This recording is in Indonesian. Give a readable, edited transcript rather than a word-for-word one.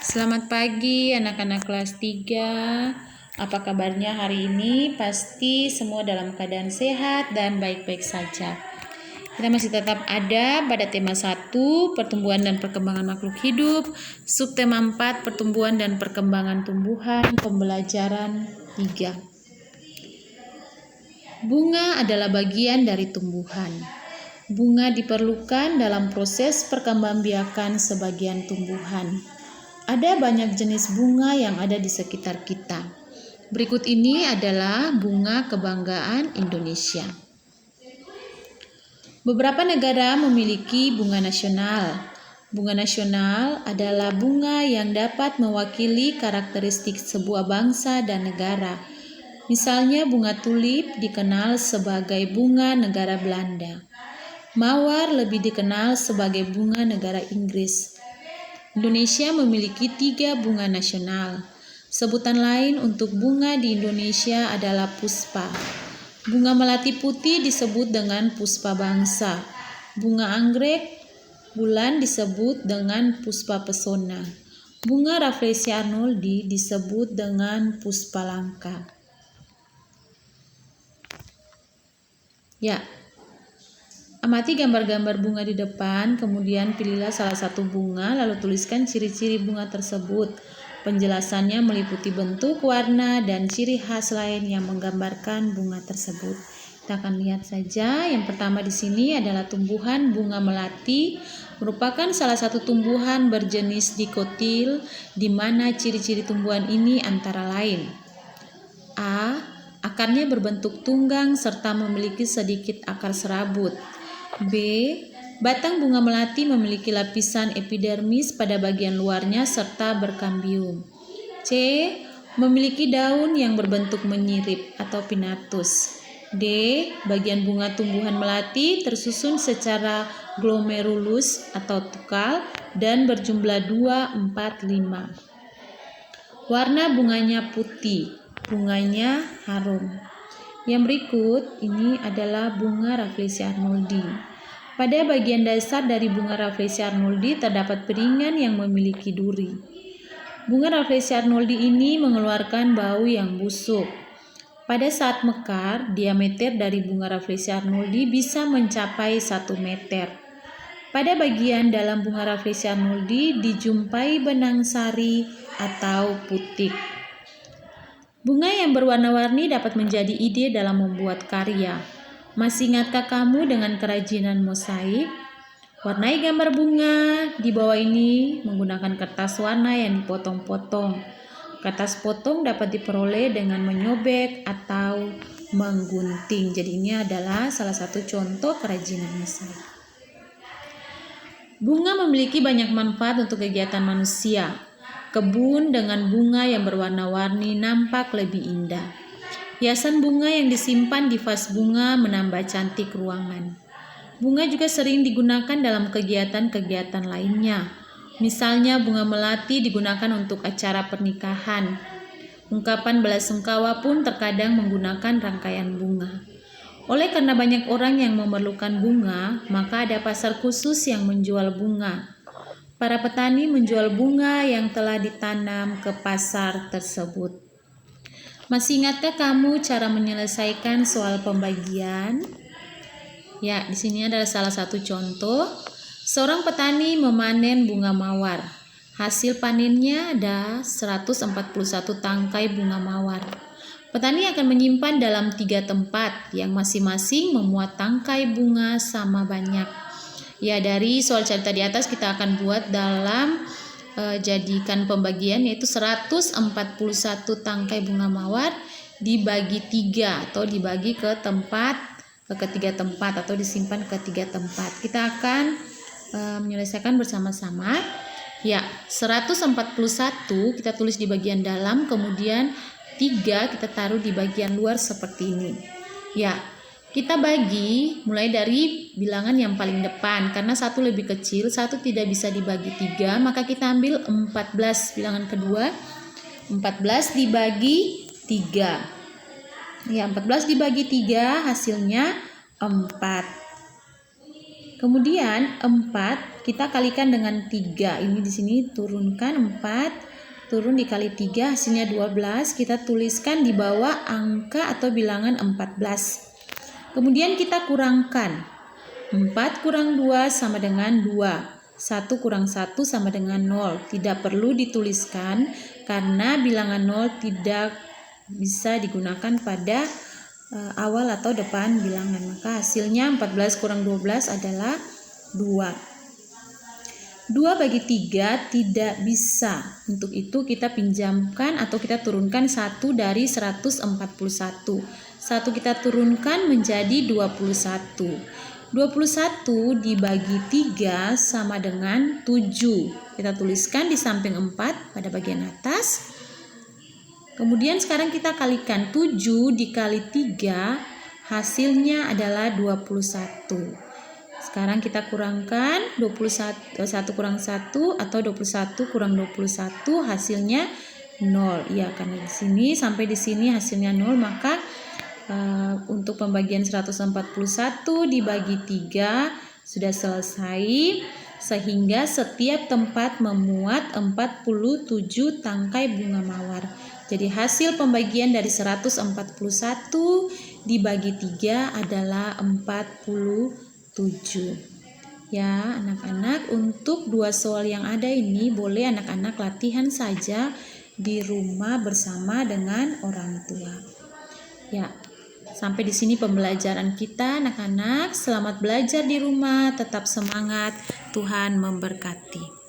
Selamat pagi anak-anak kelas 3. Apa kabarnya hari ini? Pasti semua dalam keadaan sehat dan baik-baik saja. Kita masih tetap ada pada tema 1, pertumbuhan dan perkembangan makhluk hidup, subtema 4, pertumbuhan dan perkembangan tumbuhan, pembelajaran 3. Bunga adalah bagian dari tumbuhan. Bunga diperlukan dalam proses perkembangbiakan sebagian tumbuhan. Ada banyak jenis bunga yang ada di sekitar kita. Berikut ini adalah bunga kebanggaan Indonesia. Beberapa negara memiliki bunga nasional. Bunga nasional adalah bunga yang dapat mewakili karakteristik sebuah bangsa dan negara. Misalnya bunga tulip dikenal sebagai bunga negara Belanda. Mawar lebih dikenal sebagai bunga negara Inggris. Indonesia memiliki 3 bunga nasional. Sebutan lain untuk bunga di Indonesia adalah puspa. Bunga melati putih disebut dengan puspa bangsa. Bunga anggrek bulan disebut dengan puspa pesona. Bunga Rafflesia arnoldi disebut dengan puspa langka. Ya, amati gambar-gambar bunga di depan, kemudian pilihlah salah satu bunga, lalu tuliskan ciri-ciri bunga tersebut. Penjelasannya meliputi bentuk, warna, dan ciri khas lain yang menggambarkan bunga tersebut. Kita akan lihat saja. Yang pertama di sini adalah tumbuhan bunga melati, merupakan salah satu tumbuhan berjenis dikotil, di mana ciri-ciri tumbuhan ini antara lain: A. Akarnya berbentuk tunggang serta memiliki sedikit akar serabut. B. Batang bunga melati memiliki lapisan epidermis pada bagian luarnya serta berkambium. C. Memiliki daun yang berbentuk menyirip atau pinnatus. D. Bagian bunga tumbuhan melati tersusun secara glomerulus atau tukal dan berjumlah 2, 4, 5. Warna bunganya putih, bunganya harum. Yang berikut ini adalah bunga Rafflesia arnoldi. Pada bagian dasar dari bunga Rafflesia arnoldi terdapat piringan yang memiliki duri. Bunga Rafflesia arnoldi ini mengeluarkan bau yang busuk. Pada saat mekar, diameter dari bunga Rafflesia arnoldi bisa mencapai 1 meter. Pada bagian dalam bunga Rafflesia arnoldi dijumpai benang sari atau putik. Bunga yang berwarna-warni dapat menjadi ide dalam membuat karya. Masih ingatkah kamu dengan kerajinan mosaik? Warnai gambar bunga di bawah ini menggunakan kertas warna yang dipotong-potong. Kertas potong dapat diperoleh dengan menyobek atau menggunting. Jadi ini adalah salah satu contoh kerajinan mosaik. Bunga memiliki banyak manfaat untuk kegiatan manusia. Kebun dengan bunga yang berwarna-warni nampak lebih indah. Hiasan bunga yang disimpan di vas bunga menambah cantik ruangan. Bunga juga sering digunakan dalam kegiatan-kegiatan lainnya. Misalnya bunga melati digunakan untuk acara pernikahan. Ungkapan belasungkawa pun terkadang menggunakan rangkaian bunga. Oleh karena banyak orang yang memerlukan bunga, maka ada pasar khusus yang menjual bunga. Para petani menjual bunga yang telah ditanam ke pasar tersebut. Masih ingatkah kamu cara menyelesaikan soal pembagian? Ya, di sini adalah salah satu contoh. Seorang petani memanen bunga mawar. Hasil panennya ada 141 tangkai bunga mawar. Petani akan menyimpan dalam 3 tempat yang masing-masing memuat tangkai bunga sama banyak. Ya, dari soal cerita di atas kita akan buat dalam jadikan pembagian, yaitu 141 tangkai bunga mawar dibagi 3 atau dibagi ke 3 tempat atau disimpan ke 3 tempat. Kita akan menyelesaikan bersama-sama. Ya, 141 kita tulis di bagian dalam, kemudian 3 kita taruh di bagian luar seperti ini. Ya, kita bagi mulai dari bilangan yang paling depan, karena 1 lebih kecil, 1 tidak bisa dibagi 3, maka kita ambil 14 bilangan kedua. 14 dibagi 3. Ya, 14 dibagi 3 hasilnya 4. Kemudian 4 kita kalikan dengan 3. Ini di sini turunkan 4, turun dikali 3 hasilnya 12. Kita tuliskan di bawah angka atau bilangan 14. Kemudian kita kurangkan. 4 kurang 2 sama dengan 2. 1 kurang 1 sama dengan 0. Tidak perlu dituliskan karena bilangan 0 tidak bisa digunakan pada awal atau depan bilangan. Maka hasilnya 14 kurang 12 adalah 2. 2 bagi 3 tidak bisa. Untuk itu kita pinjamkan atau kita turunkan 1 dari 141. 1 kita turunkan menjadi 21. 21 dibagi 3 sama dengan 7. Kita tuliskan di samping 4 pada bagian atas. Kemudian sekarang kita kalikan 7 dikali 3 hasilnya adalah 21. Sekarang kita kurangkan 1 kurang 1 atau 21 kurang 21 hasilnya 0. Ya, karena di sini sampai di sini hasilnya 0, maka untuk pembagian 141 dibagi 3 sudah selesai, sehingga setiap tempat memuat 47 tangkai bunga mawar. Jadi hasil pembagian dari 141 dibagi 3 adalah 47. Ya, anak-anak, untuk 2 soal yang ada ini boleh anak-anak latihan saja di rumah bersama dengan orang tua. Ya, sampai di sini pembelajaran kita, anak-anak. Selamat belajar di rumah, tetap semangat. Tuhan memberkati.